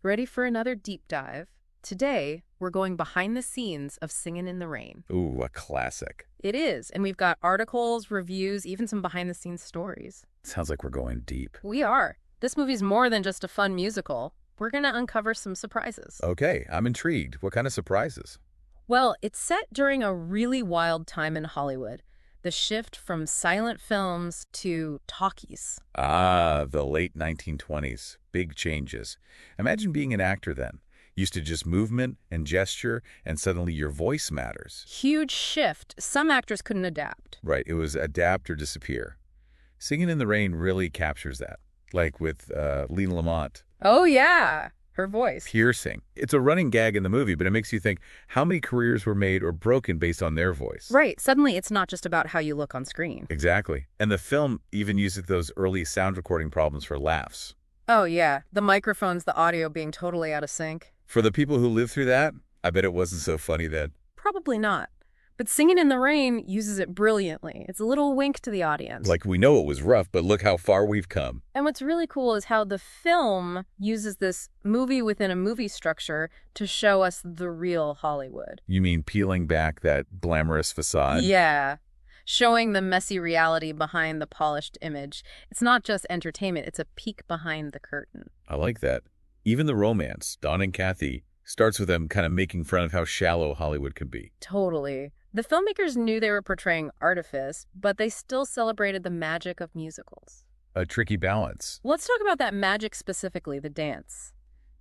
Ready for another deep dive? Today, we're going behind the scenes of Singin' in the Rain. Ooh, a classic. It is, and we've got articles, reviews, even some behind-the-scenes stories. Sounds like we're going deep. We are. This movie's more than just a fun musical. We're going to uncover some surprises. Okay, I'm intrigued. What kind of surprises? Well, it's set during a really wild time in Hollywood. The shift from silent films to talkies. Ah, the late 1920s. Big changes. Imagine being an actor then. Used to just movement and gesture, and suddenly your voice matters. Huge shift. Some actors couldn't adapt. Right, it was adapt or disappear. Singin' in the Rain really captures that. Like with Lena Lamont. Oh, yeah. Her voice. Piercing. It's a running gag in the movie, but it makes you think how many careers were made or broken based on their voice. Right. Suddenly, it's not just about how you look on screen. Exactly. And the film even uses those early sound recording problems for laughs. Oh, yeah. The microphones, the audio being totally out of sync. For the people who lived through that, I bet it wasn't so funny then. Probably not. But Singin' in the Rain uses it brilliantly. It's a little wink to the audience. Like, we know it was rough, but look how far we've come. And what's really cool is how the film uses this movie within a movie structure to show us the real Hollywood. You mean peeling back that glamorous facade? Yeah. Showing the messy reality behind the polished image. It's not just entertainment, it's a peek behind the curtain. I like that. Even the romance, Don and Kathy, starts with them kind of making fun of how shallow Hollywood can be. Totally. The filmmakers knew they were portraying artifice, but they still celebrated the magic of musicals. A tricky balance. Let's talk about that magic specifically, the dance.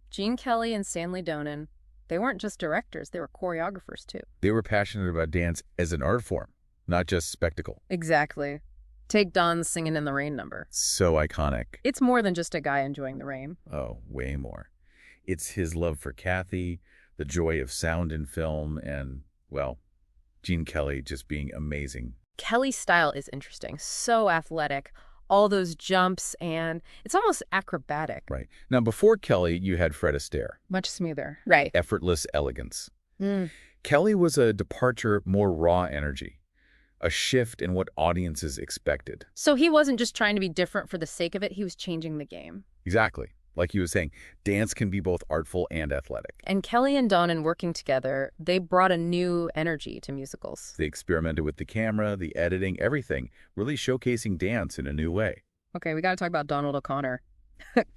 Gene Kelly and Stanley Donen, they weren't just directors, they were choreographers too. They were passionate about dance as an art form, not just spectacle. Exactly. Take Don's Singin' in the Rain number. So iconic. It's more than just a guy enjoying the rain. Oh, way more. It's his love for Kathy, the joy of sound in film, and, well, Gene Kelly just being amazing. Kelly's style is interesting, so athletic, all those jumps, and it's almost acrobatic. Right. Now, before Kelly, you had Fred Astaire. Much smoother. Right. Effortless elegance. Kelly was a departure, more raw energy. A shift in what audiences expected. So he wasn't just trying to be different for the sake of it, he was changing the game. Exactly. Like you were saying, dance can be both artful and athletic. And Kelly and Donen working together, they brought a new energy to musicals. They experimented with the camera, the editing, everything, really showcasing dance in a new way. Okay, we got to talk about Donald O'Connor.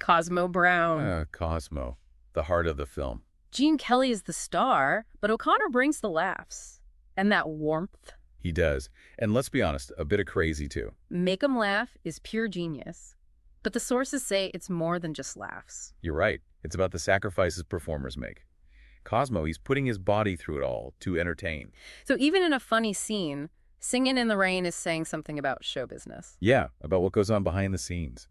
Cosmo Brown. Cosmo, the heart of the film. Gene Kelly is the star, but O'Connor brings the laughs. And that warmth. He does. And let's be honest, a bit of crazy too. Make 'em laugh is pure genius. But the sources say it's more than just laughs. You're right. It's about the sacrifices performers make. Cosmo, he's putting his body through it all to entertain. So even in a funny scene, Singin' in the Rain is saying something about show business. Yeah, about what goes on behind the scenes.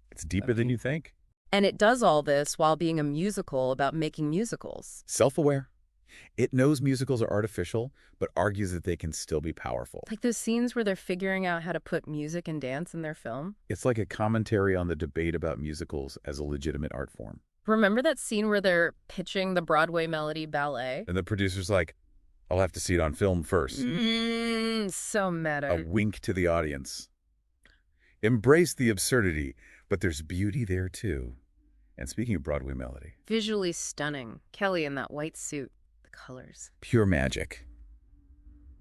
It's deeper than you think. And it does all this while being a musical about making musicals. Self-aware. It knows musicals are artificial, but argues that they can still be powerful. Like those scenes where they're figuring out how to put music and dance in their film. It's like a commentary on the debate about musicals as a legitimate art form. Remember that scene where they're pitching the Broadway Melody Ballet? And the producer's like, I'll have to see it on film first. So meta. A wink to the audience. Embrace the absurdity, but there's beauty there too. And speaking of Broadway Melody. Visually stunning. Kelly in that white suit. Colors. Pure magic.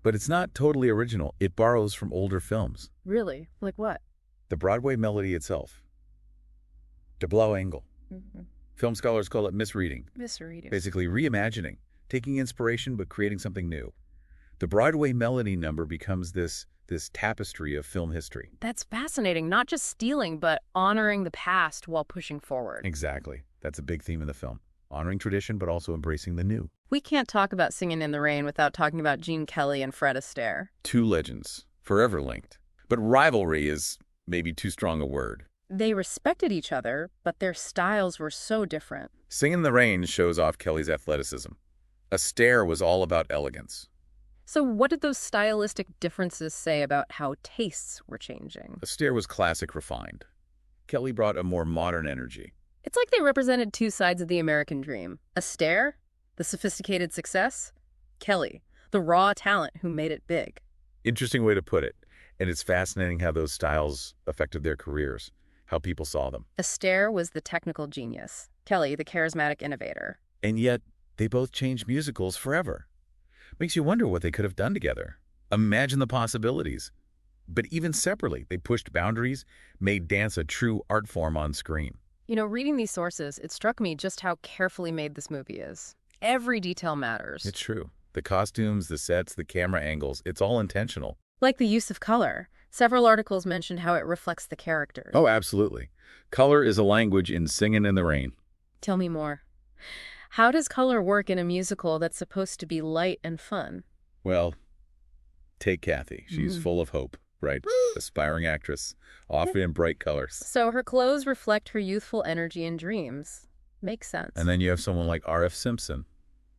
But it's not totally original. It borrows from older films. Really? Like what? The Broadway Melody itself. Tableau angle. Film scholars call it misreading. Misreading. Basically reimagining, taking inspiration but creating something new. The Broadway Melody number becomes this tapestry of film history. That's fascinating. Not just stealing, but honoring the past while pushing forward. Exactly. That's a big theme in the film. Honoring tradition, but also embracing the new. We can't talk about Singin' in the Rain without talking about Gene Kelly and Fred Astaire. Two legends, forever linked. But rivalry is maybe too strong a word. They respected each other, but their styles were so different. Singin' in the Rain shows off Kelly's athleticism. Astaire was all about elegance. So what did those stylistic differences say about how tastes were changing? Astaire was classic refined. Kelly brought a more modern energy. It's like they represented two sides of the American dream. Astaire, the sophisticated success. Kelly, the raw talent who made it big. Interesting way to put it. And it's fascinating how those styles affected their careers, how people saw them. Astaire was the technical genius. Kelly, the charismatic innovator. And yet, they both changed musicals forever. Makes you wonder what they could have done together. Imagine the possibilities. But even separately, they pushed boundaries, made dance a true art form on screen. You know, reading these sources, it struck me just how carefully made this movie is. Every detail matters. It's true. The costumes, the sets, the camera angles, it's all intentional. Like the use of color. Several articles mentioned how it reflects the characters. Oh, absolutely. Color is a language in Singin' in the Rain. Tell me more. How does color work in a musical that's supposed to be light and fun? Well, take Kathy. She's full of hope, right? Aspiring actress, often in bright colors. So her clothes reflect her youthful energy and dreams. Makes sense. And then you have someone like R.F. Simpson,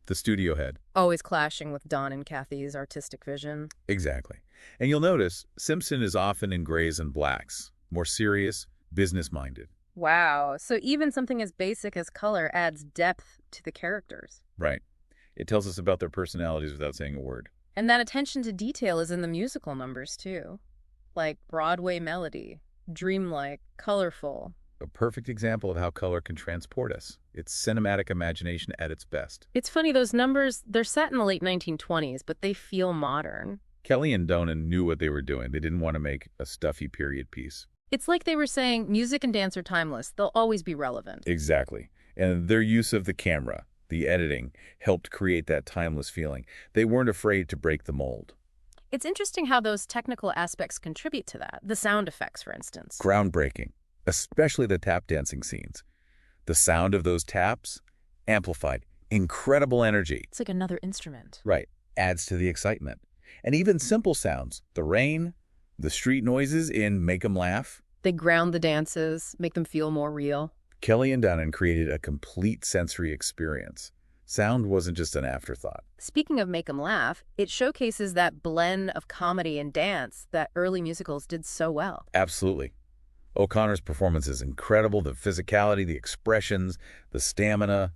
the studio head. Always clashing with Don and Kathy's artistic vision. Exactly. And you'll notice Simpson is often in grays and blacks, more serious, business-minded. Wow. So even something as basic as color adds depth to the characters. Right. It tells us about their personalities without saying a word. And that attention to detail is in the musical numbers, too. Like Broadway melody, dreamlike, colorful. A perfect example of how color can transport us. It's cinematic imagination at its best. It's funny, those numbers, they're set in the late 1920s, but they feel modern. Kelly and Donen knew what they were doing. They didn't want to make a stuffy period piece. It's like they were saying, music and dance are timeless. They'll always be relevant. Exactly. And their use of the camera, the editing, helped create that timeless feeling. They weren't afraid to break the mold. It's interesting how those technical aspects contribute to that. The sound effects, for instance. Groundbreaking, especially the tap dancing scenes. The sound of those taps, amplified, incredible energy. It's like another instrument. Right, adds to the excitement. And even simple sounds, the rain, the street noises in Make 'em Laugh. They ground the dances, make them feel more real. Kelly and Donen created a complete sensory experience. Sound wasn't just an afterthought. Speaking of Make 'em Laugh, it showcases that blend of comedy and dance that early musicals did so well. Absolutely. O'Connor's performance is incredible. The physicality, the expressions, the stamina,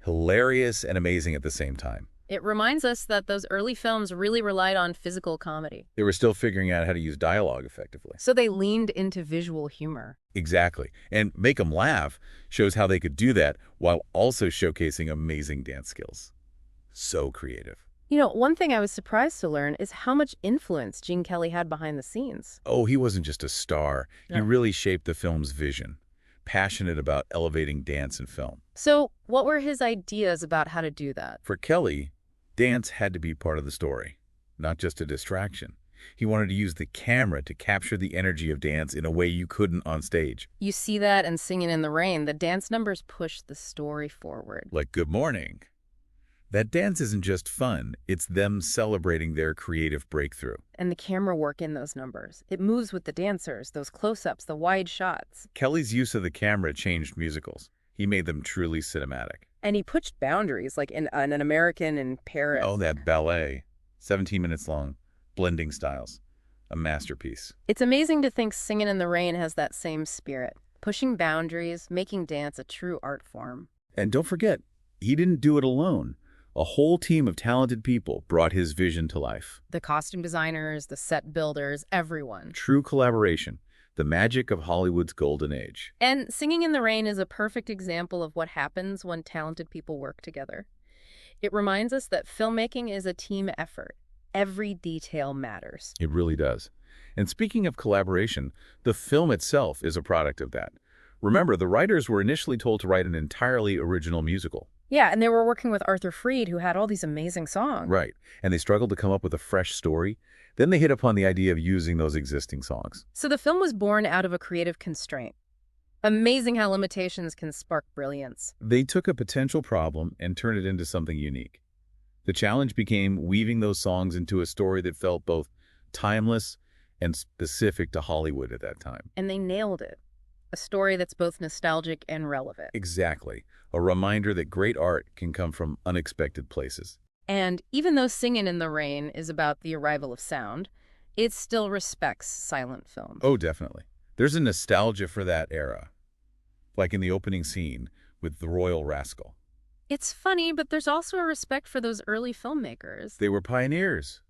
hilarious and amazing at the same time. It reminds us that those early films really relied on physical comedy. They were still figuring out how to use dialogue effectively. So they leaned into visual humor. Exactly. And Make 'em Laugh shows how they could do that while also showcasing amazing dance skills. So creative. You know, one thing I was surprised to learn is how much influence Gene Kelly had behind the scenes. Oh, he wasn't just a star. He No. really shaped the film's vision. Passionate about elevating dance and film. So what were his ideas about how to do that? For Kelly, dance had to be part of the story, not just a distraction. He wanted to use the camera to capture the energy of dance in a way you couldn't on stage. You see that in Singin' in the Rain. The dance numbers push the story forward. Like Good Morning. That dance isn't just fun, it's them celebrating their creative breakthrough. And the camera work in those numbers. It moves with the dancers, those close-ups, the wide shots. Kelly's use of the camera changed musicals. He made them truly cinematic. And he pushed boundaries, like in An American in Paris. Oh, that ballet. 17 minutes long. Blending styles. A masterpiece. It's amazing to think Singin' in the Rain has that same spirit. Pushing boundaries, making dance a true art form. And don't forget, he didn't do it alone. A whole team of talented people brought his vision to life. The costume designers, the set builders, everyone. True collaboration. The magic of Hollywood's golden age. And Singin' in the Rain is a perfect example of what happens when talented people work together. It reminds us that filmmaking is a team effort. Every detail matters. It really does. And speaking of collaboration, the film itself is a product of that. Remember, the writers were initially told to write an entirely original musical. Yeah, and they were working with Arthur Freed, who had all these amazing songs. Right. And they struggled to come up with a fresh story. Then they hit upon the idea of using those existing songs. So the film was born out of a creative constraint. Amazing how limitations can spark brilliance. They took a potential problem and turned it into something unique. The challenge became weaving those songs into a story that felt both timeless and specific to Hollywood at that time. And they nailed it. A story that's both nostalgic and relevant. Exactly. A reminder that great art can come from unexpected places. And even though Singin' in the Rain is about the arrival of sound, it still respects silent film. Oh, definitely. There's a nostalgia for that era. Like in the opening scene with the Royal Rascal. It's funny, but there's also a respect for those early filmmakers. They were pioneers.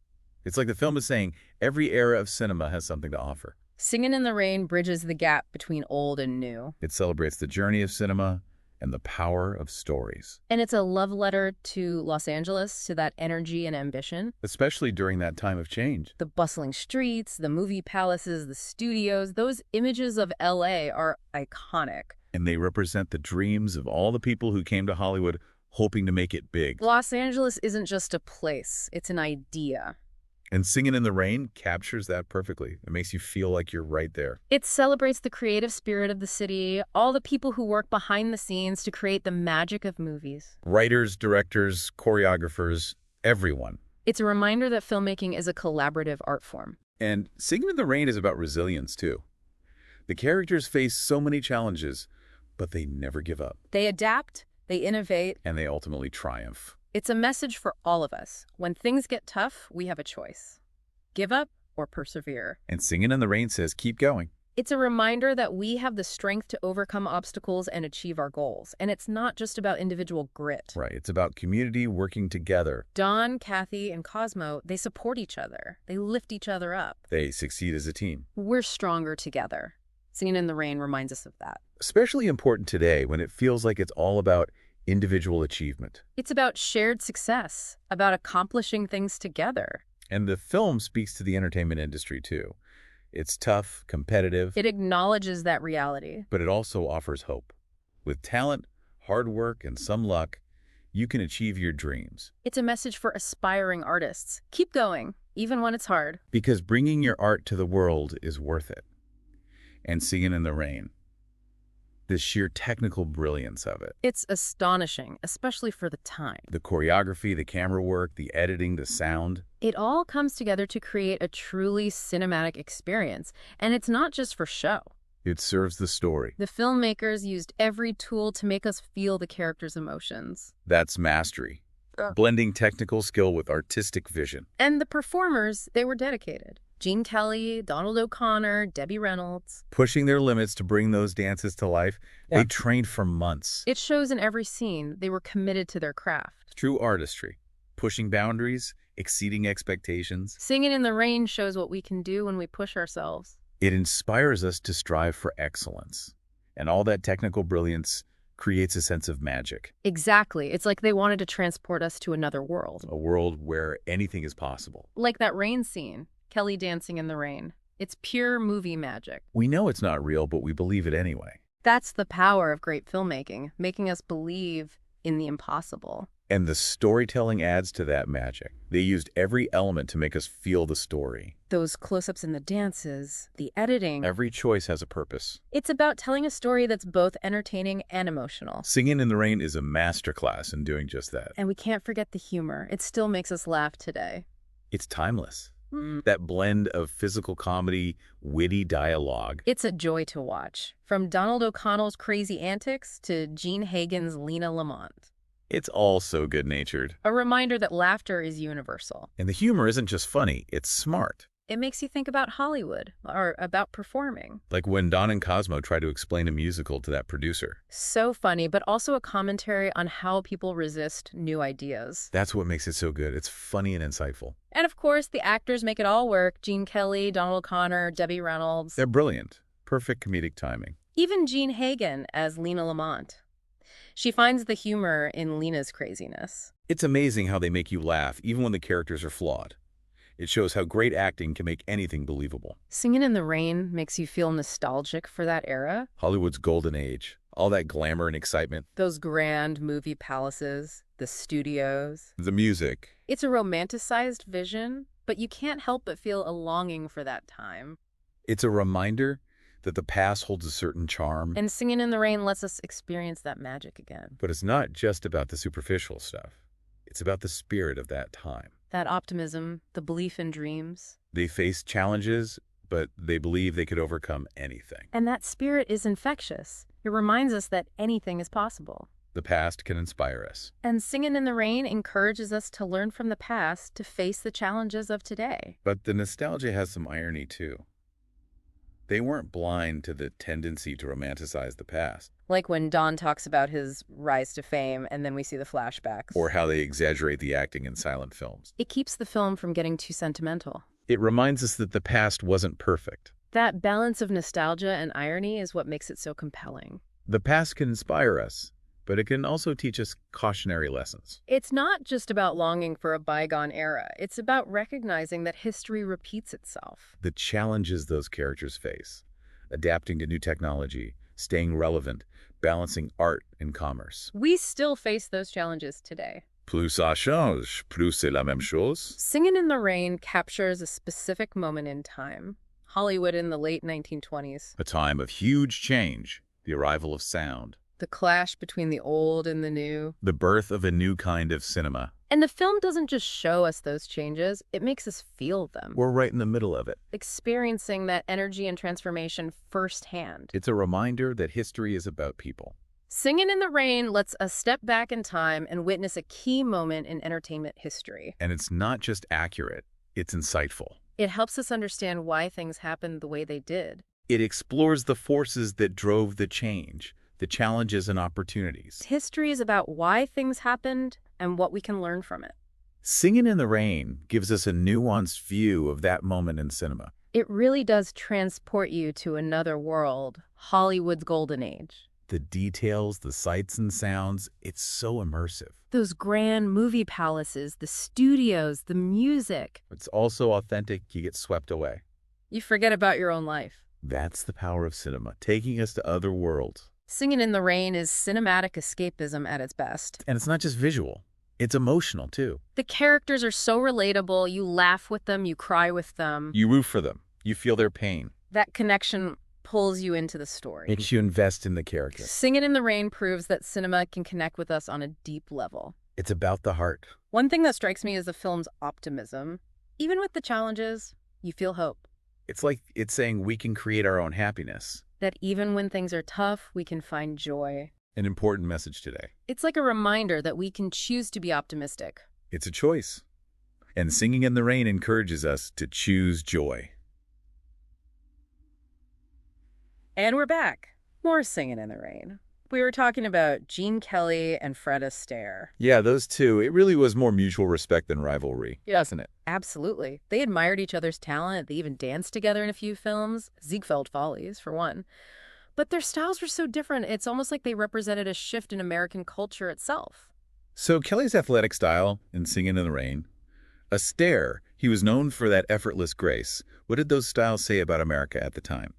It's like the film is saying every era of cinema has something to offer. Singin' in the Rain bridges the gap between old and new. It celebrates the journey of cinema and the power of stories. And it's a love letter to Los Angeles, to that energy and ambition. Especially during that time of change. The bustling streets, the movie palaces, the studios, those images of LA are iconic. And they represent the dreams of all the people who came to Hollywood hoping to make it big. Los Angeles isn't just a place, it's an idea. And Singin' in the Rain captures that perfectly. It makes you feel like you're right there. It celebrates the creative spirit of the city, all the people who work behind the scenes to create the magic of movies. Writers, directors, choreographers, everyone. It's a reminder that filmmaking is a collaborative art form. And Singin' in the Rain is about resilience, too. The characters face so many challenges, but they never give up. They adapt, they innovate, And they ultimately triumph. It's a message for all of us. When things get tough, we have a choice. Give up or persevere. And Singin' in the Rain says, keep going. It's a reminder that we have the strength to overcome obstacles and achieve our goals. And it's not just about individual grit. Right. It's about community working together. Don, Kathy, and Cosmo, they support each other. They lift each other up. They succeed as a team. We're stronger together. Singin' in the Rain reminds us of that. Especially important today when it feels like it's all about individual achievement. It's about shared success, about accomplishing things together. And the film speaks to the entertainment industry, too. It's tough, competitive. It acknowledges that reality. But it also offers hope. With talent, hard work, and some luck, you can achieve your dreams. It's a message for aspiring artists. Keep going, even when it's hard. Because bringing your art to the world is worth it. And Singin' in the Rain. The sheer technical brilliance of it. It's astonishing, especially for the time. The choreography, the camera work, the editing, the sound. It all comes together to create a truly cinematic experience. And it's not just for show. It serves the story. The filmmakers used every tool to make us feel the characters' emotions. That's mastery. Blending technical skill with artistic vision. And the performers, they were dedicated. Gene Kelly, Donald O'Connor, Debbie Reynolds. Pushing their limits to bring those dances to life. Yeah. They trained for months. It shows in every scene. They were committed to their craft. True artistry. Pushing boundaries, exceeding expectations. Singin' in the Rain shows what we can do when we push ourselves. It inspires us to strive for excellence. And all that technical brilliance creates a sense of magic. Exactly. It's like they wanted to transport us to another world. A world where anything is possible. Like that rain scene. Kelly dancing in the rain. It's pure movie magic. We know it's not real, but we believe it anyway. That's the power of great filmmaking, making us believe in the impossible. And the storytelling adds to that magic. They used every element to make us feel the story. Those close-ups in the dances, the editing. Every choice has a purpose. It's about telling a story that's both entertaining and emotional. Singin' in the Rain is a masterclass in doing just that. And we can't forget the humor. It still makes us laugh today. It's timeless. That blend of physical comedy, witty dialogue. It's a joy to watch. From Donald O'Connell's crazy antics to Gene Hagen's Lena Lamont. It's all so good-natured. A reminder that laughter is universal. And the humor isn't just funny, it's smart. It makes you think about Hollywood, or about performing. Like when Don and Cosmo try to explain a musical to that producer. So funny, but also a commentary on how people resist new ideas. That's what makes it so good. It's funny and insightful. And of course, the actors make it all work. Gene Kelly, Donald O'Connor, Debbie Reynolds. They're brilliant. Perfect comedic timing. Even Gene Hagen as Lena Lamont. She finds the humor in Lena's craziness. It's amazing how they make you laugh, even when the characters are flawed. It shows how great acting can make anything believable. Singin' in the Rain makes you feel nostalgic for that era. Hollywood's golden age. All that glamour and excitement. Those grand movie palaces, the studios. The music. It's a romanticized vision, but you can't help but feel a longing for that time. It's a reminder that the past holds a certain charm. And Singin' in the Rain lets us experience that magic again. But it's not just about the superficial stuff. It's about the spirit of that time. That optimism, the belief in dreams. They faced challenges, but they believe they could overcome anything. And that spirit is infectious. It reminds us that anything is possible. The past can inspire us. And Singin' in the Rain encourages us to learn from the past to face the challenges of today. But the nostalgia has some irony, too. They weren't blind to the tendency to romanticize the past. Like when Don talks about his rise to fame and then we see the flashbacks. Or how they exaggerate the acting in silent films. It keeps the film from getting too sentimental. It reminds us that the past wasn't perfect. That balance of nostalgia and irony is what makes it so compelling. The past can inspire us, but it can also teach us cautionary lessons. It's not just about longing for a bygone era. It's about recognizing that history repeats itself. The challenges those characters face, adapting to new technology, staying relevant, balancing art and commerce. We still face those challenges today. Plus ça change, plus c'est la même chose. Singin' in the Rain captures a specific moment in time. Hollywood in the late 1920s. A time of huge change, the arrival of sound, The clash between the old and the new. the birth of a new kind of cinema. And the film doesn't just show us those changes, it makes us feel them. We're right in the middle of it. Experiencing that energy and transformation firsthand. It's a reminder that history is about people. Singin' in the Rain lets us step back in time and witness a key moment in entertainment history. And it's not just accurate, it's insightful. It helps us understand why things happened the way they did. It explores the forces that drove the change, the challenges and opportunities. History is about why things happened and what we can learn from it. Singin' in the Rain gives us a nuanced view of that moment in cinema. It really does transport you to another world, Hollywood's golden age. The details, the sights and sounds, it's so immersive. Those grand movie palaces, the studios, the music. It's also authentic, you get swept away. You forget about your own life. That's the power of cinema, taking us to other worlds. Singin' in the Rain is cinematic escapism at its best. And it's not just visual, it's emotional too. The characters are so relatable. You laugh with them, you cry with them. You root for them, you feel their pain. That connection pulls you into the story. Makes you invest in the character. Singin' in the Rain proves that cinema can connect with us on a deep level. It's about the heart. One thing that strikes me is the film's optimism. Even with the challenges, you feel hope. It's like it's saying we can create our own happiness. That even when things are tough, we can find joy. An important message today. It's like a reminder that we can choose to be optimistic. It's a choice. And Singing in the Rain encourages us to choose joy. And we're back. More Singin' in the Rain. We were talking about Gene Kelly and Fred Astaire. Yeah, those two, it really was more mutual respect than rivalry. Yeah, isn't it? Absolutely. They admired each other's talent. They even danced together in a few films. Ziegfeld Follies, for one. But their styles were so different, it's almost like they represented a shift in American culture itself. So Kelly's athletic style in Singing in the Rain. Astaire, he was known for that effortless grace. What did those styles say about America at the time?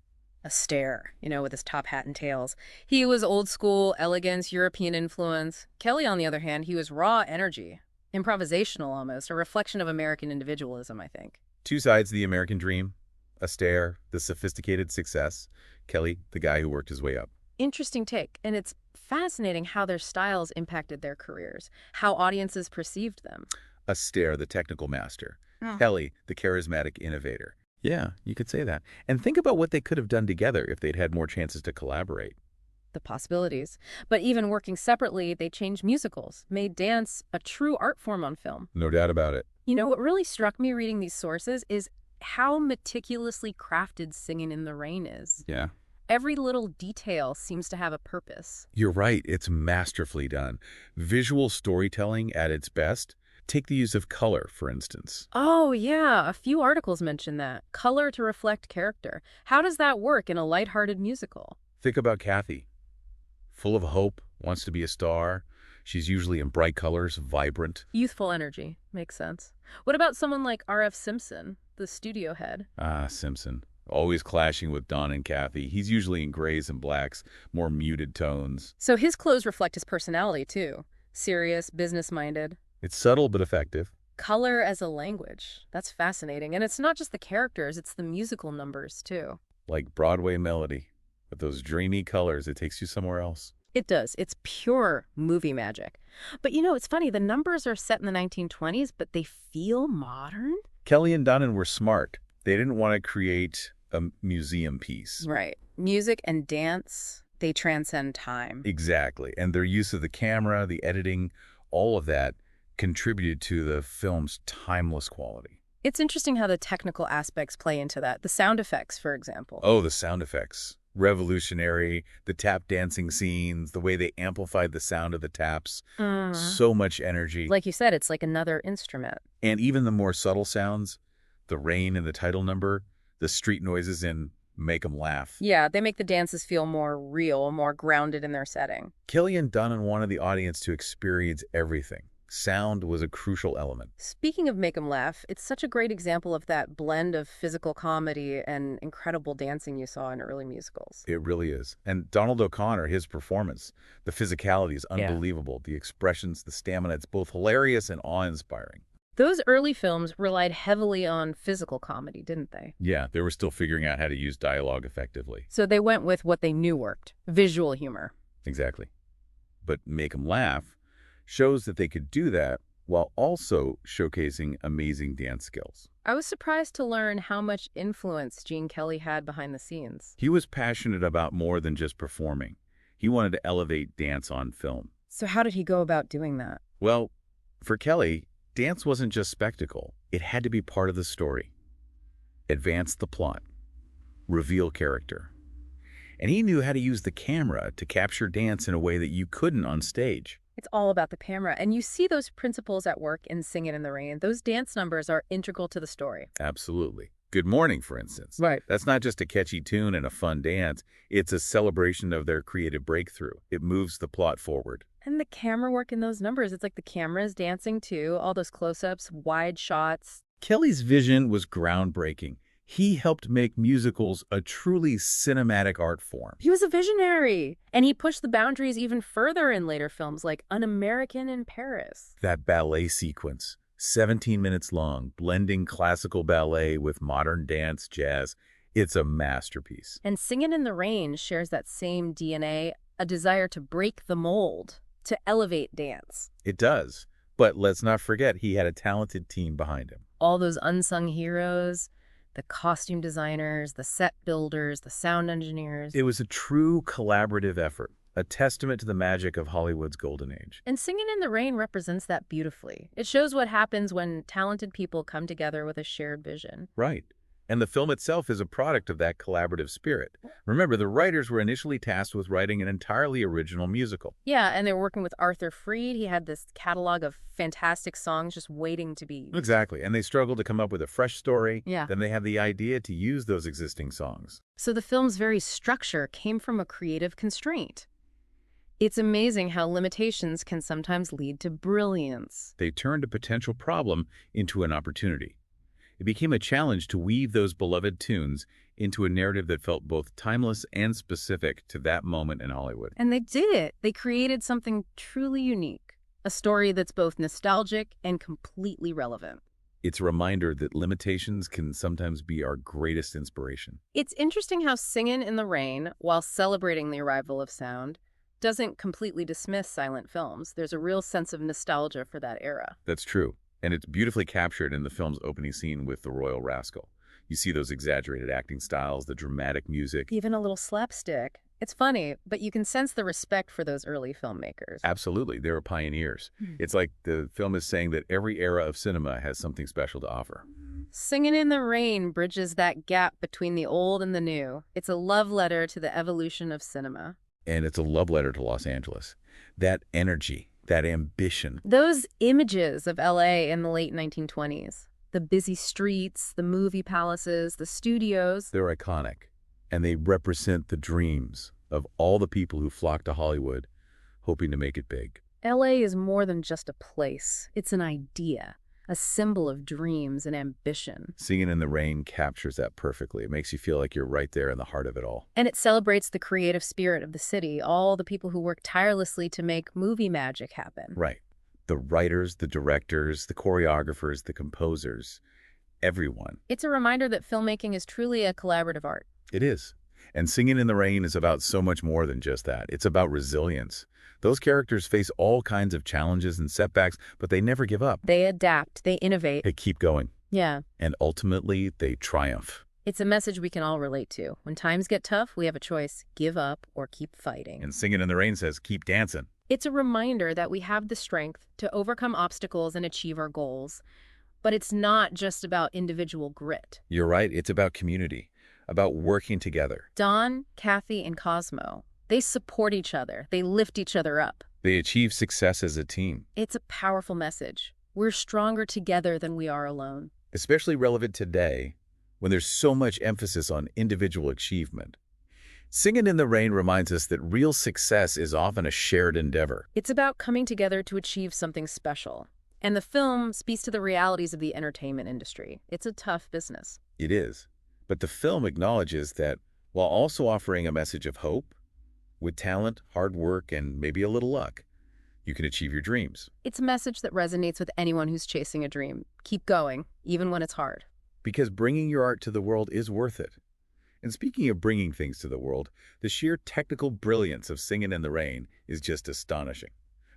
Astaire, with his top hat and tails. He was old school, elegance, European influence. Kelly, on the other hand, he was raw energy. Improvisational almost, a reflection of American individualism, I think. Two sides of the American dream. Astaire, the sophisticated success. Kelly, the guy who worked his way up. Interesting take, and it's fascinating how their styles impacted their careers, how audiences perceived them. Astaire, the technical master. Oh. Kelly, the charismatic innovator. Yeah, you could say that. And think about what they could have done together if they'd had more chances to collaborate. The possibilities. But even working separately, they changed musicals, made dance a true art form on film. No doubt about it. What really struck me reading these sources is how meticulously crafted Singin' in the Rain is. Yeah. Every little detail seems to have a purpose. You're right. It's masterfully done. Visual storytelling at its best. Take the use of color, for instance. Oh, yeah. A few articles mention that. Color to reflect character. How does that work in a lighthearted musical? Think about Kathy. Full of hope, wants to be a star. She's usually in bright colors, vibrant. Youthful energy. Makes sense. What about someone like R.F. Simpson, the studio head? Ah, Simpson. Always clashing with Don and Kathy. He's usually in grays and blacks, more muted tones. So his clothes reflect his personality, too. Serious, business-minded. It's subtle but effective. Color as a language. That's fascinating. And it's not just the characters, it's the musical numbers, too. Like Broadway melody. With those dreamy colors, it takes you somewhere else. It does. It's pure movie magic. But it's funny, the numbers are set in the 1920s, but they feel modern? Kelly and Dunnan were smart. They didn't want to create a museum piece. Right. Music and dance, they transcend time. Exactly. And their use of the camera, the editing, all of that contributed to the film's timeless quality. It's interesting how the technical aspects play into that. The sound effects, for example. Oh, the sound effects. Revolutionary, the tap dancing scenes, the way they amplified the sound of the taps. So much energy. Like you said, it's like another instrument. And even the more subtle sounds, the rain in the title number, the street noises in make 'em laugh. Yeah, they make the dances feel more real, more grounded in their setting. Kelly and Dunham wanted the audience to experience everything. Sound was a crucial element. Speaking of make 'em laugh, it's such a great example of that blend of physical comedy and incredible dancing you saw in early musicals. It really is. And Donald O'Connor, his performance, the physicality is Yeah. unbelievable. The expressions, the stamina, it's both hilarious and awe-inspiring. Those early films relied heavily on physical comedy, didn't they? Yeah, they were still figuring out how to use dialogue effectively. So they went with what they knew worked, visual humor. Exactly. But Make 'em Laugh shows that they could do that while also showcasing amazing dance skills. I was surprised to learn how much influence Gene Kelly had behind the scenes. He was passionate about more than just performing. He wanted to elevate dance on film. So how did he go about doing that? Well, for Kelly, dance wasn't just spectacle. It had to be part of the story. Advance the plot. Reveal character. And he knew how to use the camera to capture dance in a way that you couldn't on stage. It's all about the camera, and you see those principles at work in Singin' in the Rain. Those dance numbers are integral to the story. Absolutely. Good Morning, for instance. Right. That's not just a catchy tune and a fun dance. It's a celebration of their creative breakthrough. It moves the plot forward. And the camera work in those numbers, it's like the camera's dancing too, all those close-ups, wide shots. Kelly's vision was groundbreaking. He helped make musicals a truly cinematic art form. He was a visionary, and he pushed the boundaries even further in later films like Un-American in Paris. That ballet sequence, 17 minutes long, blending classical ballet with modern dance, jazz, it's a masterpiece. And Singin' in the Rain shares that same DNA, a desire to break the mold, to elevate dance. It does. But let's not forget he had a talented team behind him. All those unsung heroes, the costume designers, the set builders, the sound engineers. It was a true collaborative effort, a testament to the magic of Hollywood's golden age. And Singin' in the Rain represents that beautifully. It shows what happens when talented people come together with a shared vision. Right. And the film itself is a product of that collaborative spirit. Remember, the writers were initially tasked with writing an entirely original musical. Yeah, and they were working with Arthur Freed. He had this catalog of fantastic songs just waiting to be... Exactly. And they struggled to come up with a fresh story. Yeah. Then they had the idea to use those existing songs. So the film's very structure came from a creative constraint. It's amazing how limitations can sometimes lead to brilliance. They turned a potential problem into an opportunity. It became a challenge to weave those beloved tunes into a narrative that felt both timeless and specific to that moment in Hollywood. And they did it. They created something truly unique. A story that's both nostalgic and completely relevant. It's a reminder that limitations can sometimes be our greatest inspiration. It's interesting how Singin' in the Rain, while celebrating the arrival of sound, doesn't completely dismiss silent films. There's a real sense of nostalgia for that era. That's true. And it's beautifully captured in the film's opening scene with the Royal Rascal. You see those exaggerated acting styles, the dramatic music. Even a little slapstick. It's funny, but you can sense the respect for those early filmmakers. Absolutely. They were pioneers. It's like the film is saying that every era of cinema has something special to offer. Singin' in the Rain bridges that gap between the old and the new. It's a love letter to the evolution of cinema. And it's a love letter to Los Angeles. That energy, that ambition. Those images of LA in the late 1920s, the busy streets, the movie palaces, the studios. They're iconic, and they represent the dreams of all the people who flock to Hollywood hoping to make it big. LA is more than just a place. It's an idea, a symbol of dreams and ambition. Singin' in the Rain captures that perfectly. It makes you feel like you're right there in the heart of it all. And it celebrates the creative spirit of the city, all the people who work tirelessly to make movie magic happen. Right. The writers, the directors, the choreographers, the composers, everyone. It's a reminder that filmmaking is truly a collaborative art. It is. And Singin' in the Rain is about so much more than just that. It's about resilience. Those characters face all kinds of challenges and setbacks, but they never give up. They adapt, they innovate. They keep going. Yeah. And ultimately, they triumph. It's a message we can all relate to. When times get tough, we have a choice: give up or keep fighting. And Singin' in the Rain says, keep dancing. It's a reminder that we have the strength to overcome obstacles and achieve our goals. But it's not just about individual grit. You're right. It's about community, about working together. Don, Kathy, and Cosmo, they support each other. They lift each other up. They achieve success as a team. It's a powerful message. We're stronger together than we are alone. Especially relevant today, when there's so much emphasis on individual achievement. Singin' in the Rain reminds us that real success is often a shared endeavor. It's about coming together to achieve something special. And the film speaks to the realities of the entertainment industry. It's a tough business. It is. But the film acknowledges that while also offering a message of hope, with talent, hard work, and maybe a little luck, you can achieve your dreams. It's a message that resonates with anyone who's chasing a dream. Keep going, even when it's hard. Because bringing your art to the world is worth it. And speaking of bringing things to the world, the sheer technical brilliance of Singin' in the Rain is just astonishing,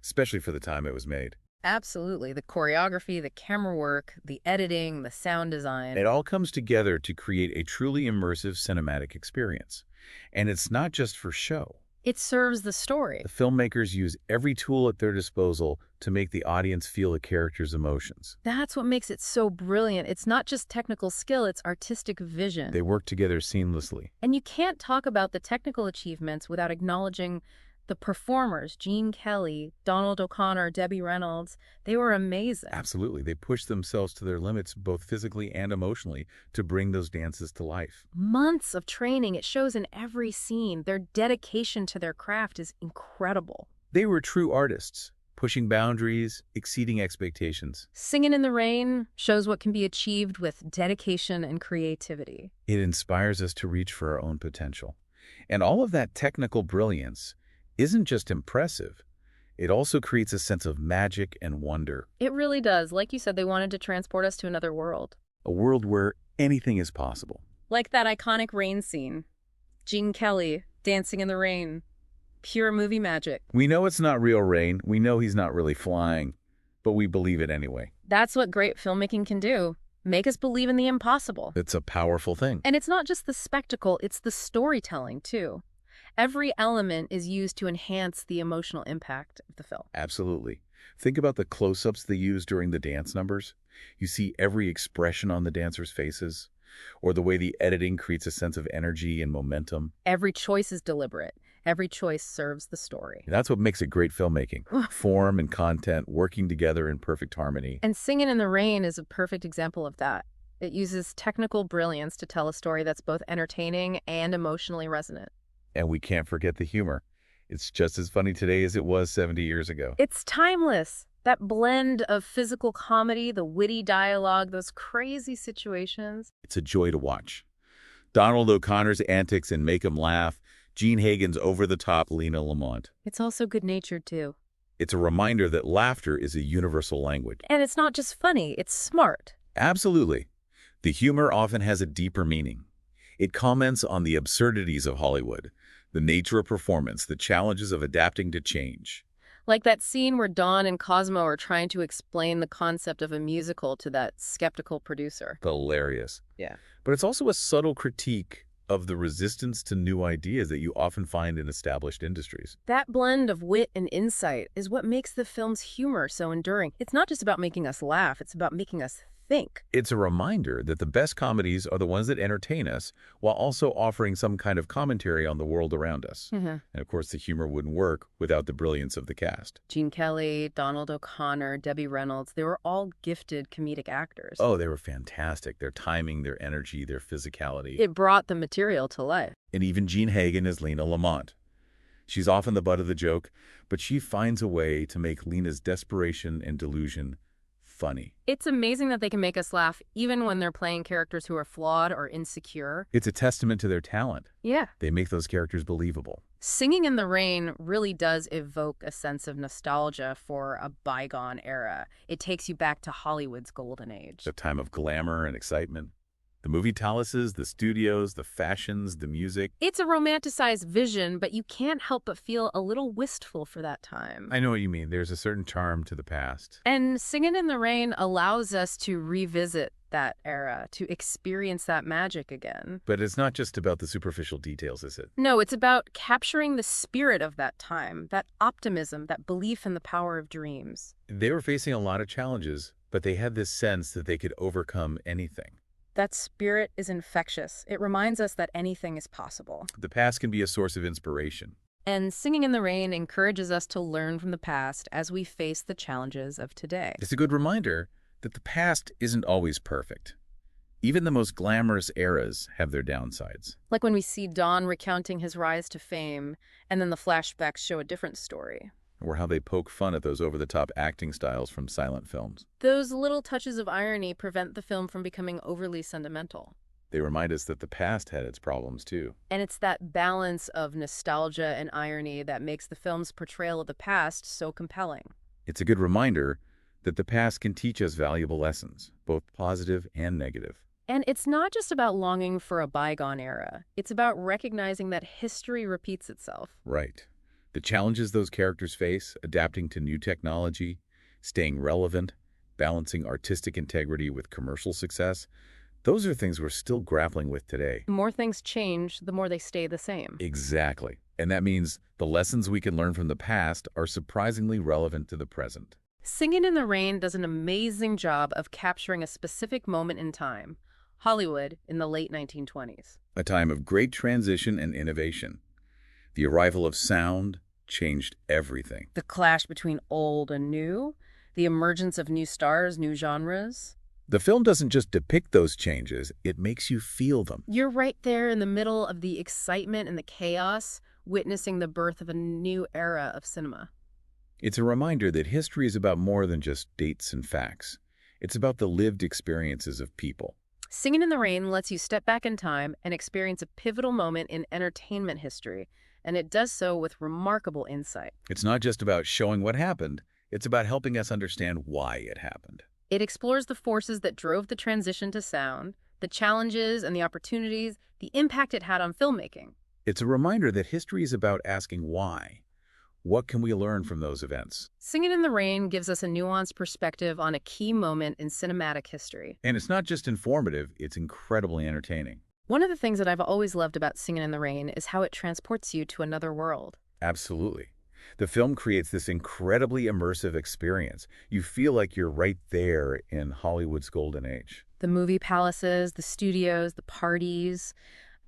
especially for the time it was made. Absolutely. The choreography, the camera work, the editing, the sound design. It all comes together to create a truly immersive cinematic experience. And it's not just for show. It serves the story. The filmmakers use every tool at their disposal to make the audience feel a character's emotions. That's what makes it so brilliant. It's not just technical skill, it's artistic vision. They work together seamlessly. And you can't talk about the technical achievements without acknowledging the performers, Gene Kelly, Donald O'Connor, Debbie Reynolds. They were amazing. Absolutely. They push themselves to their limits both physically and emotionally to bring those dances to life. Months of training. It shows in every scene. Their dedication to their craft is incredible. They were true artists, pushing boundaries, exceeding expectations. Singin' in the Rain shows what can be achieved with dedication and creativity. It inspires us to reach for our own potential. And all of that technical brilliance isn't just impressive, it also creates a sense of magic and wonder. It really does. Like you said, they wanted to transport us to another world. A world where anything is possible. Like that iconic rain scene. Gene Kelly dancing in the rain. Pure movie magic. We know it's not real rain, we know he's not really flying, but we believe it anyway. That's what great filmmaking can do. Make us believe in the impossible. It's a powerful thing. And it's not just the spectacle, it's the storytelling, too. Every element is used to enhance the emotional impact of the film. Absolutely. Think about the close-ups they use during the dance numbers. You see every expression on the dancers' faces, or the way the editing creates a sense of energy and momentum. Every choice is deliberate. Every choice serves the story. That's what makes it great filmmaking. Form and content working together in perfect harmony. And Singin' in the Rain is a perfect example of that. It uses technical brilliance to tell a story that's both entertaining and emotionally resonant. And we can't forget the humor. It's just as funny today as it was 70 years ago. It's timeless. That blend of physical comedy, the witty dialogue, those crazy situations. It's a joy to watch. Donald O'Connor's antics and make 'em laugh. Gene Hagen's over-the-top Lena Lamont. It's also good-natured, too. It's a reminder that laughter is a universal language. And it's not just funny, it's smart. Absolutely. The humor often has a deeper meaning. It comments on the absurdities of Hollywood, the nature of performance, the challenges of adapting to change. Like that scene where Dawn and Cosmo are trying to explain the concept of a musical to that skeptical producer. Hilarious. Yeah. But it's also a subtle critique of the resistance to new ideas that you often find in established industries. That blend of wit and insight is what makes the film's humor so enduring. It's not just about making us laugh, it's about making us think. It's a reminder that the best comedies are the ones that entertain us while also offering some kind of commentary on the world around us. And of course, the humor wouldn't work without the brilliance of the cast. Gene Kelly, Donald O'Connor, Debbie Reynolds, they were all gifted comedic actors. Oh, they were fantastic. Their timing, their energy, their physicality. It brought the material to life. And even Gene Hagen as Lena Lamont. She's often the butt of the joke, but she finds a way to make Lena's desperation and delusion funny. It's amazing that they can make us laugh even when they're playing characters who are flawed or insecure. It's a testament to their talent. Yeah. They make those characters believable. Singing in the Rain really does evoke a sense of nostalgia for a bygone era. It takes you back to Hollywood's golden age. The time of glamour and excitement. The movie palaces, the studios, the fashions, the music. It's a romanticized vision, but you can't help but feel a little wistful for that time. I know what you mean. There's a certain charm to the past. And Singin' in the Rain allows us to revisit that era, to experience that magic again. But it's not just about the superficial details, is it? No, it's about capturing the spirit of that time, that optimism, that belief in the power of dreams. They were facing a lot of challenges, but they had this sense that they could overcome anything. That spirit is infectious. It reminds us that anything is possible. The past can be a source of inspiration. And Singing in the Rain encourages us to learn from the past as we face the challenges of today. It's a good reminder that the past isn't always perfect. Even the most glamorous eras have their downsides. Like when we see Don recounting his rise to fame, and then the flashbacks show a different story. Or how they poke fun at those over-the-top acting styles from silent films. Those little touches of irony prevent the film from becoming overly sentimental. They remind us that the past had its problems too. And it's that balance of nostalgia and irony that makes the film's portrayal of the past so compelling. It's a good reminder that the past can teach us valuable lessons, both positive and negative. And it's not just about longing for a bygone era. It's about recognizing that history repeats itself. Right. The challenges those characters face, adapting to new technology, staying relevant, balancing artistic integrity with commercial success, those are things we're still grappling with today. The more things change, the more they stay the same. Exactly. And that means the lessons we can learn from the past are surprisingly relevant to the present. Singin' in the Rain does an amazing job of capturing a specific moment in time, Hollywood in the late 1920s. A time of great transition and innovation. The arrival of sound changed everything. The clash between old and new, the emergence of new stars, new genres. The film doesn't just depict those changes, it makes you feel them. You're right there in the middle of the excitement and the chaos, witnessing the birth of a new era of cinema. It's a reminder that history is about more than just dates and facts. It's about the lived experiences of people. Singin' in the Rain lets you step back in time and experience a pivotal moment in entertainment history, and it does so with remarkable insight. It's not just about showing what happened, it's about helping us understand why it happened. It explores the forces that drove the transition to sound, the challenges and the opportunities, the impact it had on filmmaking. It's a reminder that history is about asking why. What can we learn from those events? Singin' in the Rain gives us a nuanced perspective on a key moment in cinematic history. And it's not just informative, it's incredibly entertaining. One of the things that I've always loved about Singin' in the Rain is how it transports you to another world. Absolutely. The film creates this incredibly immersive experience. You feel like you're right there in Hollywood's golden age. The movie palaces, the studios, the parties,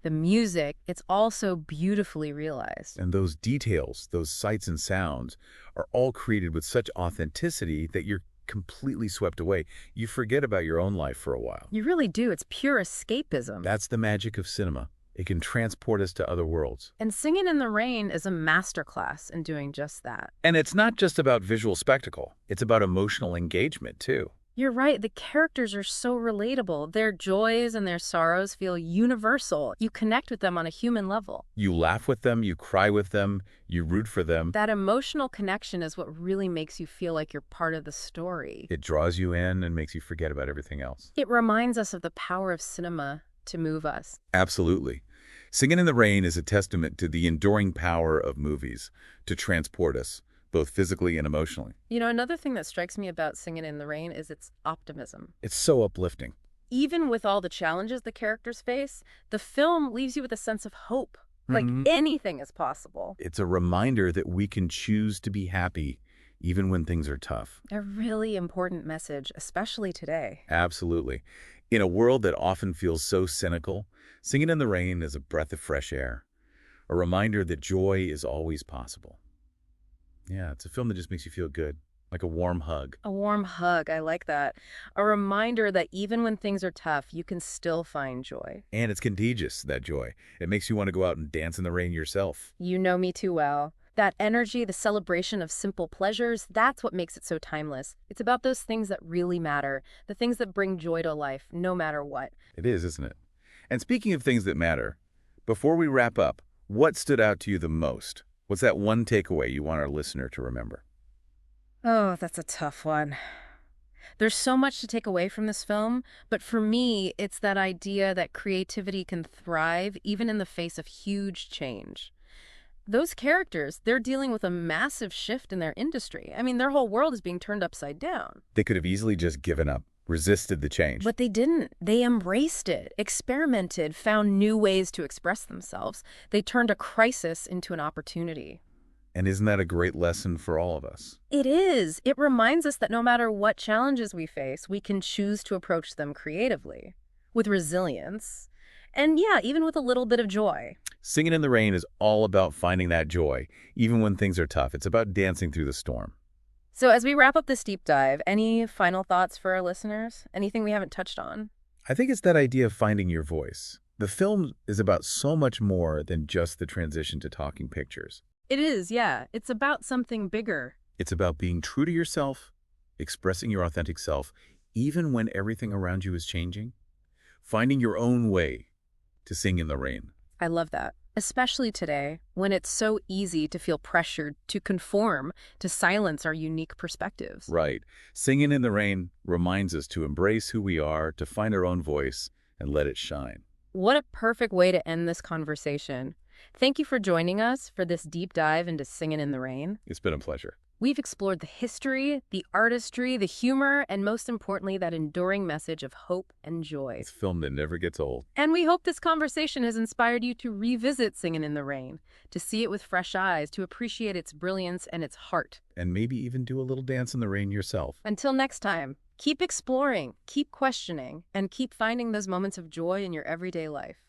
the music, it's all so beautifully realized. And those details, those sights and sounds, are all created with such authenticity that you're completely swept away. You forget about your own life for a while. You really do. It's pure escapism. That's the magic of cinema. It can transport us to other worlds. And Singin' in the Rain is a masterclass in doing just that. And it's not just about visual spectacle. It's about emotional engagement, too. You're right. The characters are so relatable. Their joys and their sorrows feel universal. You connect with them on a human level. You laugh with them, you cry with them, you root for them. That emotional connection is what really makes you feel like you're part of the story. It draws you in and makes you forget about everything else. It reminds us of the power of cinema to move us. Absolutely. Singin' in the Rain is a testament to the enduring power of movies to transport us, both physically and emotionally. You know, another thing that strikes me about Singin' in the Rain is its optimism. It's so uplifting. Even with all the challenges the characters face, the film leaves you with a sense of hope. Like anything is possible. It's a reminder that we can choose to be happy even when things are tough. A really important message, especially today. Absolutely. In a world that often feels so cynical, Singin' in the Rain is a breath of fresh air, a reminder that joy is always possible. Yeah, it's a film that just makes you feel good, like a warm hug. A warm hug, I like that. A reminder that even when things are tough, you can still find joy. And it's contagious, that joy. It makes you want to go out and dance in the rain yourself. You know me too well. That energy, the celebration of simple pleasures, that's what makes it so timeless. It's about those things that really matter, the things that bring joy to life, no matter what. It is, isn't it? And speaking of things that matter, before we wrap up, what stood out to you the most? What's that one takeaway you want our listener to remember? Oh, that's a tough one. There's so much to take away from this film, but for me, it's that idea that creativity can thrive even in the face of huge change. Those characters, they're dealing with a massive shift in their industry. I mean, their whole world is being turned upside down. They could have easily just given up, resisted the change. But they didn't. They embraced it, experimented, found new ways to express themselves. They turned a crisis into an opportunity. And isn't that a great lesson for all of us? It is. It reminds us that no matter what challenges we face, we can choose to approach them creatively, with resilience, and yeah, even with a little bit of joy. Singin' in the Rain is all about finding that joy, even when things are tough. It's about dancing through the storm. So as we wrap up this deep dive, any final thoughts for our listeners? Anything we haven't touched on? I think it's that idea of finding your voice. The film is about so much more than just the transition to talking pictures. It is, yeah. It's about something bigger. It's about being true to yourself, expressing your authentic self, even when everything around you is changing, finding your own way to sing in the rain. I love that. Especially today, when it's so easy to feel pressured to conform, to silence our unique perspectives. Right. Singing in the rain reminds us to embrace who we are, to find our own voice, and let it shine. What a perfect way to end this conversation. Thank you for joining us for this deep dive into Singin' in the Rain. It's been a pleasure. We've explored the history, the artistry, the humor, and most importantly, that enduring message of hope and joy. It's a film that never gets old. And we hope this conversation has inspired you to revisit Singin' in the Rain, to see it with fresh eyes, to appreciate its brilliance and its heart. And maybe even do a little dance in the rain yourself. Until next time, keep exploring, keep questioning, and keep finding those moments of joy in your everyday life.